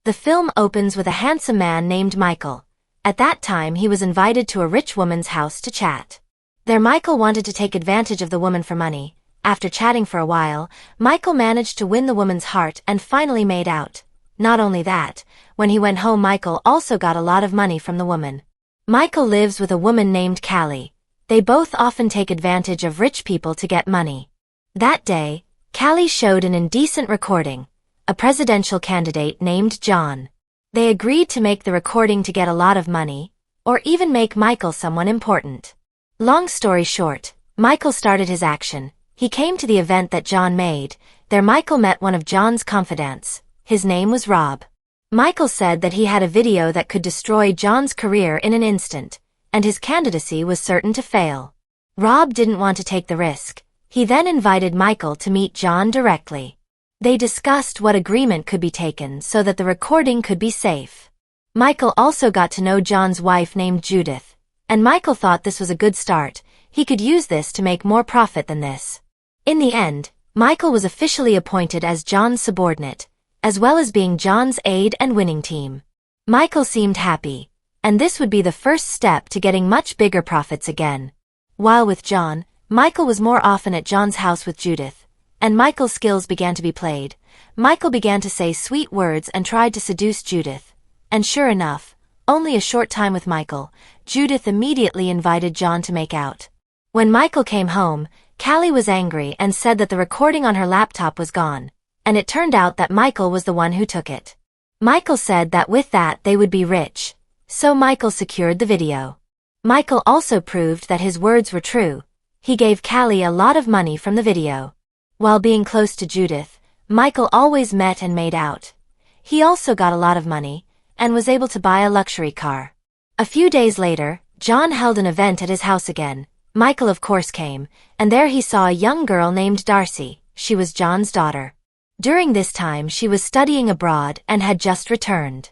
The film opens with a handsome man named Michael. At that time he was invited to a rich woman's house to chat. There Michael wanted to take advantage of the woman for money. After chatting for a while, Michael managed to win the woman's heart and finally made out. Not only that, when he went home Michael also got a lot of money from the woman. Michael lives with a woman named Callie. They both often take advantage of rich people to get money. That day, Callie showed an indecent recording. A presidential candidate named John. They agreed to make the recording to get a lot of money, or even make Michael someone important. Long story short, Michael started his action. He came to the event that John made. There Michael met one of John's confidants. His name was Rob. Michael said that he had a video that could destroy John's career in an instant, and his candidacy was certain to fail. Rob didn't want to take the risk. He then invited Michael to meet John directly. They discussed what agreement could be taken so that the recording could be safe. Michael also got to know John's wife named Judith, and Michael thought this was a good start. He could use this to make more profit than this. In the end, Michael was officially appointed as John's subordinate, as well as being John's aide and winning team. Michael seemed happy, and this would be the first step to getting much bigger profits again. While with John, Michael was more often at John's house with Judith, and Michael's skills began to be played. Michael began to say sweet words and tried to seduce Judith. And sure enough, only a short time with Michael, Judith immediately invited John to make out. When Michael came home, Callie was angry and said that the recording on her laptop was gone, and it turned out that Michael was the one who took it. Michael said that with that they would be rich, so Michael secured the video. Michael also proved that his words were true. He gave Callie a lot of money from the video. While being close to Judith, Michael always met and made out. He also got a lot of money, and was able to buy a luxury car. A few days later, John held an event at his house again. Michael of course came, and there he saw a young girl named Darcy. She was John's daughter. During this time she was studying abroad and had just returned.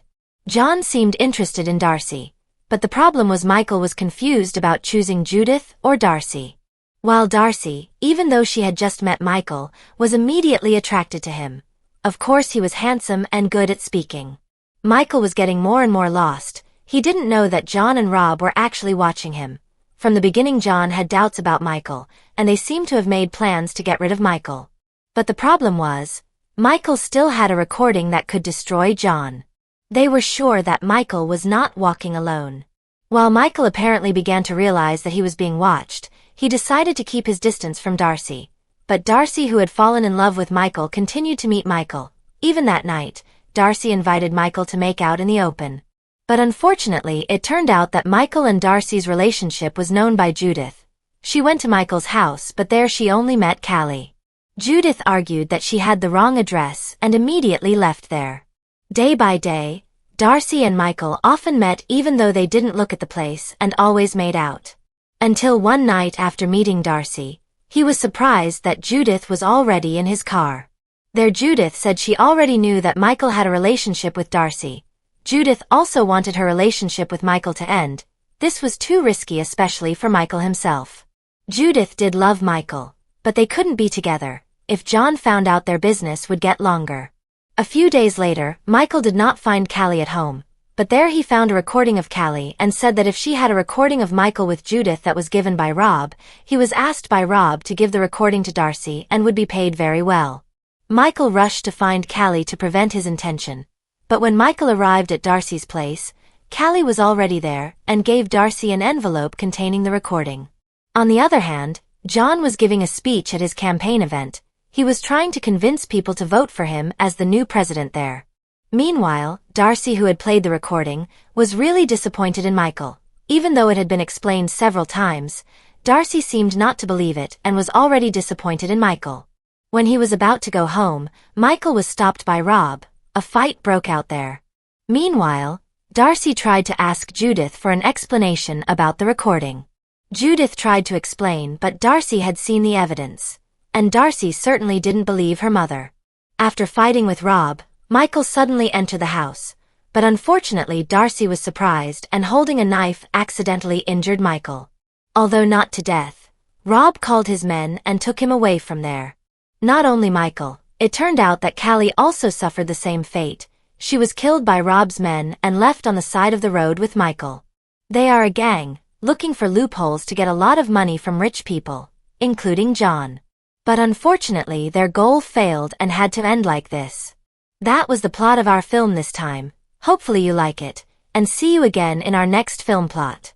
John seemed interested in Darcy, but the problem was Michael was confused about choosing Judith or Darcy. While Darcy, even though she had just met Michael, was immediately attracted to him. Of course he was handsome and good at speaking. Michael was getting more and more lost. He didn't know that John and Rob were actually watching him. From the beginning John had doubts about Michael, and they seemed to have made plans to get rid of Michael. But the problem was, Michael still had a recording that could destroy John. They were sure that Michael was not walking alone. While Michael apparently began to realize that he was being watched, he decided to keep his distance from Darcy. But Darcy, who had fallen in love with Michael, continued to meet Michael. Even that night, Darcy invited Michael to make out in the open. But unfortunately it turned out that Michael and Darcy's relationship was known by Judith. She went to Michael's house, but there she only met Callie. Judith argued that she had the wrong address and immediately left there. Day by day, Darcy and Michael often met even though they didn't look at the place and always made out. Until one night after meeting Darcy, he was surprised that Judith was already in his car. There Judith said she already knew that Michael had a relationship with Darcy. Judith also wanted her relationship with Michael to end. This was too risky, especially for Michael himself. Judith did love Michael, but they couldn't be together. If John found out, their business would get longer. A few days later, Michael did not find Callie at home, but there he found a recording of Callie and said that if she had a recording of Michael with Judith that was given by Rob, he was asked by Rob to give the recording to Darcy and would be paid very well. Michael rushed to find Callie to prevent his intention. But when Michael arrived at Darcy's place, Callie was already there and gave Darcy an envelope containing the recording. On the other hand, John was giving a speech at his campaign event. He was trying to convince people to vote for him as the new president there. Meanwhile, Darcy, who had played the recording, was really disappointed in Michael. Even though it had been explained several times, Darcy seemed not to believe it and was already disappointed in Michael. When he was about to go home, Michael was stopped by Rob. A fight broke out there. Meanwhile, Darcy tried to ask Judith for an explanation about the recording. Judith tried to explain, but Darcy had seen the evidence. And Darcy certainly didn't believe her mother. After fighting with Rob, Michael suddenly entered the house. But unfortunately Darcy was surprised and holding a knife accidentally injured Michael. Although not to death, Rob called his men and took him away from there. Not only Michael, it turned out that Callie also suffered the same fate. She was killed by Rob's men and left on the side of the road with Michael. They are a gang, looking for loopholes to get a lot of money from rich people, including John. But unfortunately their goal failed and had to end like this. That was the plot of our film this time. Hopefully you like it, and see you again in our next film plot.